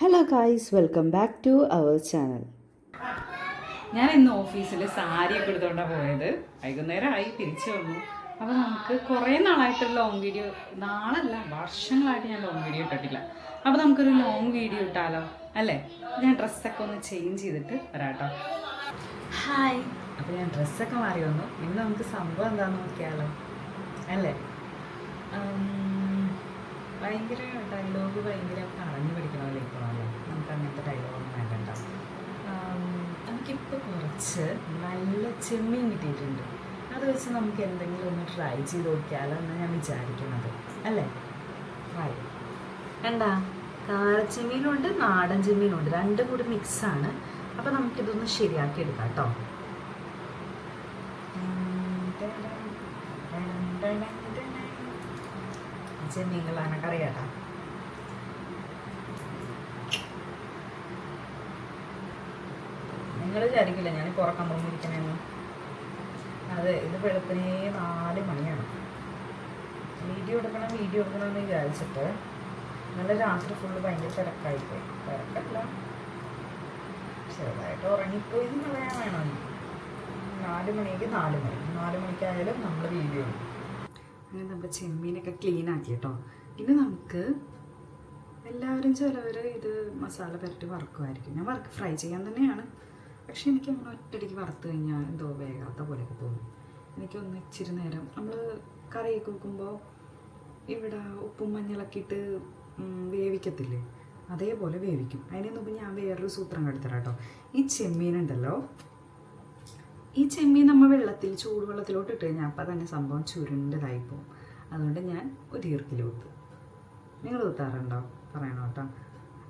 Hello guys, welcome back to our channel. ഞാൻ ഇന്ന് ഓഫീസിൽ സാരിയൊക്കെ എടുത്തുകൊണ്ടാണ് പോയത്. വൈകുന്നേരമായി തിരിച്ചു വന്നു. അപ്പോൾ നമുക്ക് കുറേ നാളായിട്ട് ലോങ് വീഡിയോ, നാളല്ല വർഷങ്ങളായിട്ട് ഞാൻ ലോങ് വീഡിയോ ഇട്ടിട്ടില്ല. അപ്പോൾ നമുക്കൊരു ലോങ് വീഡിയോ ഇട്ടാലോ അല്ലേ? ഞാൻ ഡ്രസ്സൊക്കെ ഒന്ന് ചേഞ്ച് ചെയ്തിട്ട് വരാട്ടോ. ഹായ്. അപ്പോൾ ഞാൻ ഡ്രസ്സൊക്കെ മാറി വന്നു. ഇന്ന് നമുക്ക് സംഭവം എന്താണെന്ന് നോക്കിയാലോ അല്ലേ? ഭയങ്കര ഡയലോഗ് ഭയങ്കര പറഞ്ഞു പഠിക്കണമല്ലോ ഇപ്പോഴല്ലേ. നമുക്ക് അങ്ങനത്തെ ഡയലോഗൊന്നും വേണ്ട. നമുക്കിപ്പോൾ കുറച്ച് നല്ല ചെമ്മീൻ കിട്ടിയിട്ടുണ്ട്. അത് വെച്ച് നമുക്ക് എന്തെങ്കിലും ഒന്ന് ട്രൈ ചെയ്ത് നോക്കിയാലോ എന്ന് ഞാൻ വിചാരിക്കുന്നത് അല്ലേ? ട്രൈ എന്താ, കാരച്ചെമ്മീനുണ്ട് നാടൻ ചെമ്മീനുണ്ട്, രണ്ടും കൂടി മിക്സാണ്. അപ്പോൾ നമുക്കിതൊന്ന് ശരിയാക്കി എടുക്കാം കേട്ടോ. ചെമ്മീനുകളാണ് കറിയാട്ടാ. നിങ്ങൾ വിചാരിക്കില്ല ഞാൻ പുറക്കാൻ പോകുന്നിരിക്കണേന്ന്. അതെ, ഇത് വെളുപ്പിനെ 4 മണിയാണ്. വീഡിയോ എടുക്കണമെന്ന് വിചാരിച്ചിട്ട് ഇന്നലെ രാത്രി ഫുള്ള് ഭയങ്കര തിരക്കായിപ്പോയി. തിരക്കല്ല, ചെറുതായിട്ട് ഉറങ്ങിപ്പോയി എന്ന് പറയാൻ വേണം. 4 മണിക്കായാലും നമ്മൾ വീഡിയോ ഉണ്ട്. അങ്ങനെ നമ്മുടെ ചെമ്മീനൊക്കെ ക്ലീൻ ആക്കി കേട്ടോ. ഇനി നമുക്ക് എല്ലാവരും ചിലവർ ഇത് മസാല പുരട്ടി വറുക്കുമായിരിക്കും. ഞാൻ ഫ്രൈ ചെയ്യാൻ തന്നെയാണ്. പക്ഷെ എനിക്ക് അങ്ങനെ ഒറ്റയടിക്ക് വറുത്ത് കഴിഞ്ഞാൽ എന്തോ വേഗാത്ത പോലെയൊക്കെ തോന്നും. എനിക്കൊന്ന് ഇച്ചിരി നേരം നമ്മൾ കറിയൊക്കെ വെക്കുമ്പോൾ ഇവിടെ ഉപ്പും മഞ്ഞളൊക്കെ ഇട്ട് വേവിക്കത്തില്ലേ, അതേപോലെ വേവിക്കും. അതിന് മുമ്പ് ഞാൻ വേറൊരു സൂത്രം കെടുത്തരാം കേട്ടോ. ഈ ചെമ്മീനുണ്ടല്ലോ, ഈ ചെമ്മീൻ നമ്മൾ ചൂടുവെള്ളത്തിലോട്ട് ഇട്ട് കഴിഞ്ഞാൽ അപ്പം തന്നെ സംഭവം ചുരുണ്ടതായിപ്പോവും. അതുകൊണ്ട് ഞാൻ ഒരു ഈർക്കിലൂത്ത്. നിങ്ങൾ ഊത്താറുണ്ടോ? പറയണം കേട്ടോ.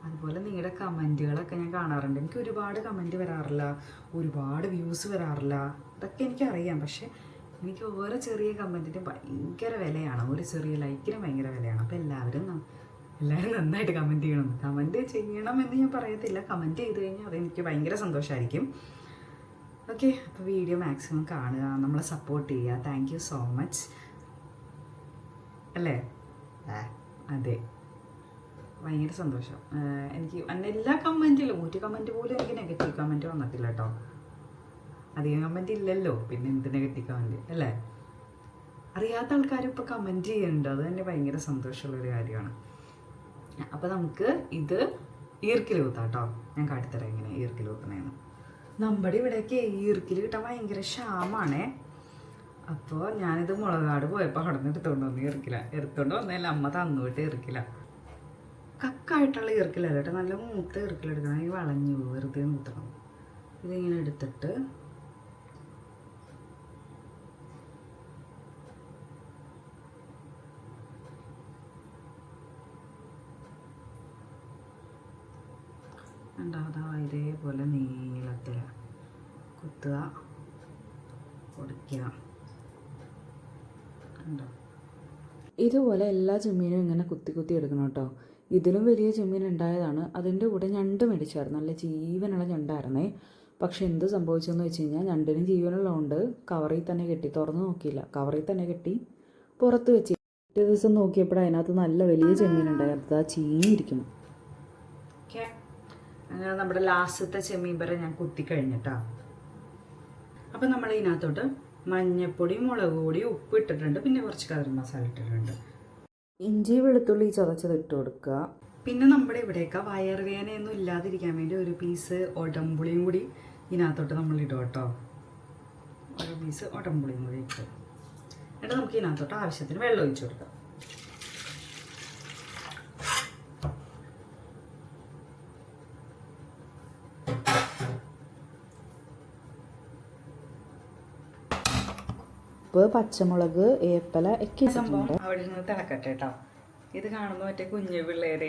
അതുപോലെ നിങ്ങളുടെ കമൻറ്റുകളൊക്കെ ഞാൻ കാണാറുണ്ട്. എനിക്ക് ഒരുപാട് കമൻറ്റ് വരാറില്ല, ഒരുപാട് വ്യൂസ് വരാറില്ല. ഇതൊക്കെ എനിക്കറിയാം. പക്ഷേ എനിക്ക് ഓരോ ചെറിയ കമൻറ്റിനും ഭയങ്കര വിലയാണ്, ഒരു ചെറിയ ലൈക്കിനും ഭയങ്കര വിലയാണ്. അപ്പോൾ എല്ലാവരും നന്നായിട്ട് കമൻറ്റ് ചെയ്യണം. കമൻറ്റ് ചെയ്യണമെന്ന് ഞാൻ പറയത്തില്ല, കമൻറ്റ് ചെയ്ത് കഴിഞ്ഞാൽ അതെനിക്ക് ഭയങ്കര സന്തോഷമായിരിക്കും. ഓക്കെ, അപ്പോൾ വീഡിയോ മാക്സിമം കാണുക, നമ്മളെ സപ്പോർട്ട് ചെയ്യുക. താങ്ക് യു സോ മച്ച് അല്ലേ? അതെ, ഭയങ്കര സന്തോഷം. എനിക്ക് എല്ലാ കമൻറ്റിലും ഒരു കമൻറ്റ് പോലും എനിക്ക് നെഗറ്റീവ് കമൻറ്റ് വന്നിട്ടില്ല കേട്ടോ. അധികം കമൻറ്റ് ഇല്ലല്ലോ, പിന്നെ എന്ത് നെഗറ്റീവ് കമൻറ്റ് അല്ലേ? അറിയാത്ത ആൾക്കാരും ഇപ്പോൾ കമൻറ്റ് ചെയ്യുന്നുണ്ട്, അത് തന്നെ ഭയങ്കര സന്തോഷമുള്ളൊരു കാര്യമാണ്. അപ്പോൾ നമുക്ക് ഇത് ഈർക്കിലൂത്താം കേട്ടോ. ഞാൻ കാട്ടിത്തരാം എങ്ങനെ ഈർക്കിലൂത്തണേന്ന്. നമ്മുടെ ഇവിടേക്ക് ഈർക്കിൽ കിട്ടാൻ ഭയങ്കര ക്ഷാമാണേ. അപ്പോൾ ഞാനിത് മുളകാട് പോയപ്പോൾ അവിടെ നിന്ന് എടുത്തുകൊണ്ട് വന്നതല്ല, അമ്മ തന്നുവിട്ട് ഈർക്കില. കക്കായിട്ടുള്ള ഈർക്കിലല്ല കേട്ടോ, നല്ല മൂത്ത ഈർക്കിലെടുക്കണം. ഈ വളഞ്ഞു വെറുതെ മൂത്തണം. ഇതിങ്ങനെ എടുത്തിട്ട് ഉണ്ടാവുക ഇതേപോലെ നീളത്തിൽ കുത്തുക, പൊടിക്കുക. ഉണ്ടോ? ഇതുപോലെ എല്ലാ ചെമ്മീനും ഇങ്ങനെ കുത്തി എടുക്കണം കേട്ടോ. ഇതിലും വലിയ ചെമ്മീൻ ഉണ്ടായതാണ്. അതിൻ്റെ കൂടെ ഞണ്ട് മേടിച്ചായിരുന്നു, നല്ല ജീവനുള്ള ഞണ്ടായിരുന്നേ. പക്ഷെ എന്ത് സംഭവിച്ചെന്ന് വെച്ച് കഴിഞ്ഞാൽ ഞണ്ടിനും ജീവനുള്ളതുകൊണ്ട് കവറിൽ തന്നെ കെട്ടി, തുറന്ന് നോക്കിയില്ല, കവറിൽ തന്നെ കെട്ടി പുറത്ത് വെച്ച്. പിറ്റേ ദിവസം നോക്കിയപ്പോൾ അതിനകത്ത് നല്ല വലിയ ചെമ്മീൻ ഉണ്ടായിരുന്നു, അത് ചീഞ്ഞിരിക്കണം. ഓക്കെ, അങ്ങനെ നമ്മുടെ ലാസ്റ്റത്തെ ചെമ്മീൻ വരെ ഞാൻ കുത്തിക്കഴിഞ്ഞിട്ടാ. അപ്പം നമ്മൾ ഇതിനകത്തോട്ട് മഞ്ഞപ്പൊടി, മുളക് പൊടി, ഉപ്പ് ഇട്ടിട്ടുണ്ട്, പിന്നെ കുറച്ച് കറി മസാല ഇട്ടിട്ടുണ്ട്. ഇഞ്ചി വെളുത്തുള്ളി ചതച്ചത് ഇട്ട് കൊടുക്കുക. പിന്നെ നമ്മുടെ ഇവിടെയൊക്കെ വയറുവേദനയൊന്നും ഇല്ലാതിരിക്കാൻ വേണ്ടി ഒരു പീസ് ഒടമ്പുളിയും കൂടി ഇതിനകത്തോട്ട് നമ്മൾ ഇടും കേട്ടോ. ഒരു പീസ് ഒടമ്പുളിയും കൂടി ഇട്ട് എന്നിട്ട് നമുക്ക് ഇതിനകത്തോട്ട് ആവശ്യത്തിന് വെള്ളം ഒഴിച്ചു കൊടുക്കാം. ഉപ്പ്, പച്ചമുളക്, ഏപ്പല ഒക്കെ സംഭവം അവിടെ നിന്ന് തിളക്കട്ടെ കേട്ടോ. ഇത് കാണുമ്പോൾ മറ്റേ കുഞ്ഞു പിള്ളേര്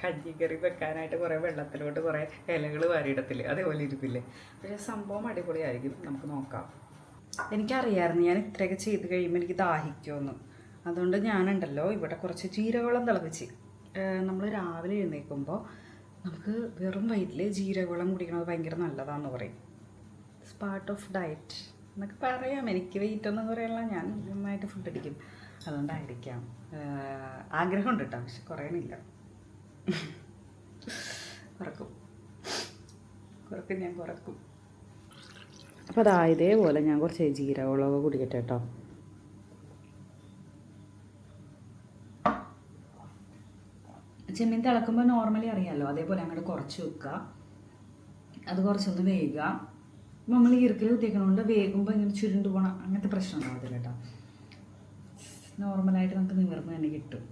കഞ്ഞിക്കറി വെക്കാനായിട്ട് കുറേ വെള്ളത്തിലോട്ട് കുറേ ഇലകൾ വാരിയിടത്തില്ലേ, അതേപോലെ ഇരിപ്പില്ലേ. പക്ഷേ സംഭവം അടിപൊളിയായിരിക്കും. നമുക്ക് നോക്കാം. എനിക്കറിയാമായിരുന്നു ഞാൻ ഇത്രയൊക്കെ ചെയ്ത് കഴിയുമ്പോൾ എനിക്ക് ദാഹിക്കുമെന്ന്. അതുകൊണ്ട് ഞാനുണ്ടല്ലോ ഇവിടെ കുറച്ച് ജീരകവെള്ളം തിളപ്പിച്ച്. നമ്മൾ രാവിലെ എഴുന്നേൽക്കുമ്പോൾ നമുക്ക് വെറും വയറ്റിൽ ജീരകവെള്ളം കുടിക്കണത് ഭയങ്കര നല്ലതാണെന്ന് പറയും. ഇറ്റ്സ് പാർട്ട് ഓഫ് ഡയറ്റ് എന്നൊക്കെ പറയാം. എനിക്ക് വെയിറ്റൊന്നും കുറയല്ല, ഞാൻ നന്നായിട്ട് ഫുഡ് അടിക്കും, അതുകൊണ്ടായിരിക്കാം. ആഗ്രഹമുണ്ട് കേട്ടോ, പക്ഷെ കുറയണില്ല. ഞാൻ കുറക്കും. അപ്പോൾ അതാ ഇതേപോലെ ഞാൻ കുറച്ച് ജീരകമുളക് കുടിക്കട്ടെ കേട്ടോ. ചെമ്മീൻ തിളക്കുമ്പോൾ നോർമലി അറിയാമല്ലോ, അതേപോലെ അങ്ങോട്ട് കുറച്ച് വെക്കുക. അത് കുറച്ചൊന്ന് വേകുക. നമ്മൾ ഈർക്കിൽ കുത്തിയേക്കണോണ്ട് വേകുമ്പോൾ ഇങ്ങനെ ചുരുണ്ട് പോകണം അങ്ങനത്തെ പ്രശ്നം ഉണ്ടാവത്തില്ല കേട്ടോ. നോർമലായിട്ട് നമുക്ക് നിവർന്ന് തന്നെ കിട്ടും.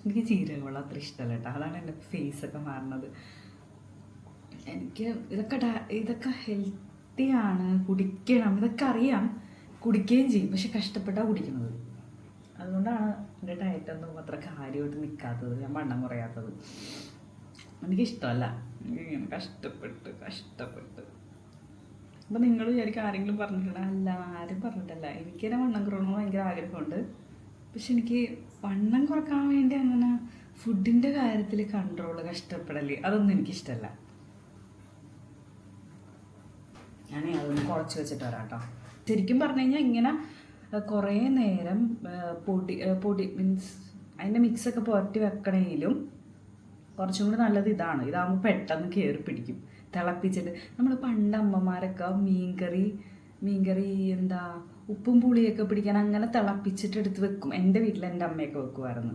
എനിക്ക് ജീരകമുള്ള അത്ര ഇഷ്ടമല്ല കേട്ടോ, അതാണ് എൻ്റെ ഫേസൊക്കെ മാറുന്നത്. എനിക്ക് ഇതൊക്കെ ഹെൽത്തിയാണ്, കുടിക്കണം, ഇതൊക്കെ അറിയാം, കുടിക്കുകയും ചെയ്യും. പക്ഷെ കഷ്ടപ്പെട്ടാണ് കുടിക്കുന്നത്. അതുകൊണ്ടാണ് എൻ്റെ ഡയറ്റൊന്നും അത്ര കാര്യമായിട്ട് നിൽക്കാത്തത്, ഞാൻ വണ്ണം കുറയാത്തത്. എനിക്കിഷ്ടമല്ല ഇങ്ങനെ കഷ്ടപ്പെട്ട്. അപ്പം നിങ്ങൾ വിചാരിക്കും ആരെങ്കിലും പറഞ്ഞിട്ടുണ്ടോ? അല്ല, ആരും പറഞ്ഞിട്ടല്ല. എനിക്കെന്നെ വണ്ണം കുറയണമെന്ന് ഭയങ്കര ആഗ്രഹമുണ്ട്. പക്ഷെ എനിക്ക് വണ്ണം കുറക്കാൻ വേണ്ടി അങ്ങനെ ഫുഡിൻ്റെ കാര്യത്തിൽ കൺട്രോൾ, കഷ്ടപ്പെടല്, അതൊന്നും എനിക്കിഷ്ടമല്ല. ഞാൻ അതൊന്ന് കുറച്ച് വെച്ചിട്ട് വരാം കേട്ടോ. ശരിക്കും പറഞ്ഞു കഴിഞ്ഞാൽ ഇങ്ങനെ കുറേ നേരം പൊടി മീൻസ് അതിൻ്റെ മിക്സൊക്കെ പുരട്ടി വെക്കണമെങ്കിലും കുറച്ചും കൂടി നല്ലത് ഇതാണ്. ഇതാകുമ്പോൾ പെട്ടെന്ന് കയറി പിടിക്കും. തിളപ്പിച്ചിട്ട് നമ്മൾ പണ്ട് അമ്മമാരൊക്കെ മീൻകറി എന്താ ഉപ്പും പുളിയൊക്കെ പിടിക്കാൻ അങ്ങനെ തിളപ്പിച്ചിട്ട് എടുത്ത് വെക്കും. എൻ്റെ വീട്ടിൽ എൻ്റെ അമ്മയൊക്കെ വെക്കുമായിരുന്നു.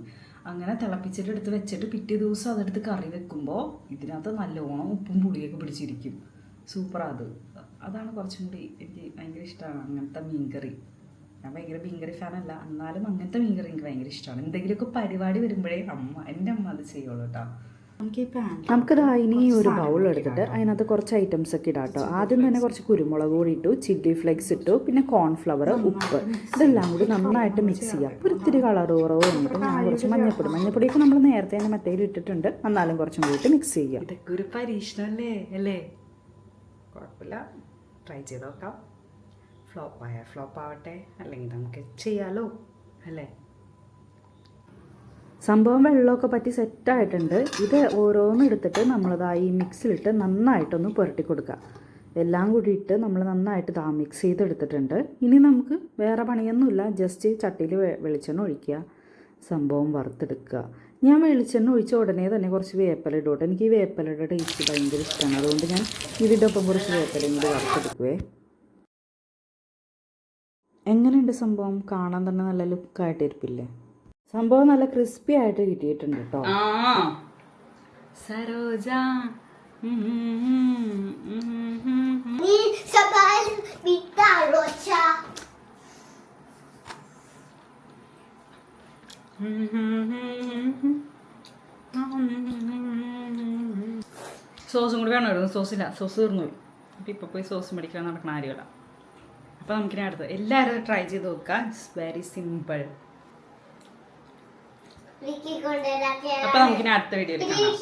അങ്ങനെ തിളപ്പിച്ചിട്ട് എടുത്ത് വെച്ചിട്ട് പിറ്റേ ദിവസം അതെടുത്ത് കറി വെക്കുമ്പോൾ ഇതിനകത്ത് നല്ലോണം ഉപ്പും പുളിയൊക്കെ പിടിച്ചിരിക്കും. സൂപ്പറാണ്. അതാണ് കുറച്ചും കൂടി എനിക്ക് ഭയങ്കര ഇഷ്ടമാണ് അങ്ങനത്തെ മീൻകറി. ഞാൻ ഭയങ്കര മീൻകറി ഫാനല്ല, എന്നാലും അങ്ങനത്തെ മീൻകറി എനിക്ക് ഭയങ്കര ഇഷ്ടമാണ്. എന്തെങ്കിലുമൊക്കെ പരിപാടി വരുമ്പോഴേ എൻ്റെ അമ്മ അത് ചെയ്യുള്ളൂ കേട്ടോ. നമുക്കിത് ഇനി ഒരു ബൗൾ എടുത്തിട്ട് അതിനകത്ത് കുറച്ച് ഐറ്റംസ് ഒക്കെ ഇടാം കേട്ടോ. ആദ്യം തന്നെ കുറച്ച് കുരുമുളക് പൊടി ഇട്ടു, ചില്ലി ഫ്ലേക്സ് ഇട്ടു, പിന്നെ കോൺഫ്ലവർ, ഉപ്പ്, ഇതെല്ലാം കൂടി നന്നായിട്ട് മിക്സ് ചെയ്യാം. ഒരു ഇത്തിരി കളർ കുറവ് വന്നിട്ട് ഞാൻ കുറച്ച് മഞ്ഞപ്പൊടിയൊക്കെ നമ്മൾ നേരത്തെ തന്നെ മറ്റേയിൽ ഇട്ടിട്ടുണ്ട്, എന്നാലും കുറച്ചും കൂടി മിക്സ് ചെയ്യാം. ഇതൊക്കെ ഒരു പരീക്ഷണമല്ലേ അല്ലേ? കുഴപ്പമില്ല, ട്രൈ ചെയ്ത് നോക്കാം. ഫ്ലോപ്പ് ആവട്ടെ, അല്ലെങ്കിൽ നമുക്ക് ചെയ്യാലോ അല്ലേ? സംഭവം വെള്ളമൊക്കെ പറ്റി സെറ്റായിട്ടുണ്ട്. ഇത് ഓരോന്നും എടുത്തിട്ട് നമ്മളിതാ ഈ മിക്സിലിട്ട് നന്നായിട്ടൊന്ന് പുരട്ടി കൊടുക്കുക. എല്ലാം കൂടി ഇട്ട് നമ്മൾ നന്നായിട്ട് മിക്സ് ചെയ്തെടുത്തിട്ടുണ്ട്. ഇനി നമുക്ക് വേറെ പണിയൊന്നുമില്ല, ജസ്റ്റ് ചട്ടിയിൽ വെളിച്ചെണ്ണ ഒഴിക്കുക, സംഭവം വറുത്തെടുക്കുക. ഞാൻ വെളിച്ചെണ്ണ ഒഴിച്ച ഉടനെ തന്നെ കുറച്ച് വേപ്പില ഇടോട്ടെ. എനിക്ക് ഈ വേപ്പിലയുടെ ടേസ്റ്റ് ഭയങ്കര ഇഷ്ടമാണ്. അതുകൊണ്ട് ഞാൻ ഇതിൻ്റെ ഒപ്പം കുറച്ച് വേപ്പിലയും കൂടി വറുത്തെടുക്കുവേ. എങ്ങനെയുണ്ട് സംഭവം? കാണാൻ തന്നെ നല്ല ലുക്കായിട്ടിരിപ്പില്ലേ? സംഭവം നല്ല ക്രിസ്പി ആയിട്ട് കിട്ടിയിട്ടുണ്ട് കേട്ടോ. സരോജ സോസും കൂടി വേണമായിരുന്നു. സോസില്ല, സോസ് തീർന്നു പോയി. അപ്പം ഇപ്പോൾ പോയി സോസ് മേടിക്കാൻ നടക്കുന്ന കാര്യമല്ല. അപ്പോൾ നമുക്കിനി അടുത്ത് എല്ലാവരും ട്രൈ ചെയ്ത് നോക്കുക. It's very simple. അപ്പോൾ നമുക്കിനി അടുത്ത വീഡിയോയിൽ കാണാം.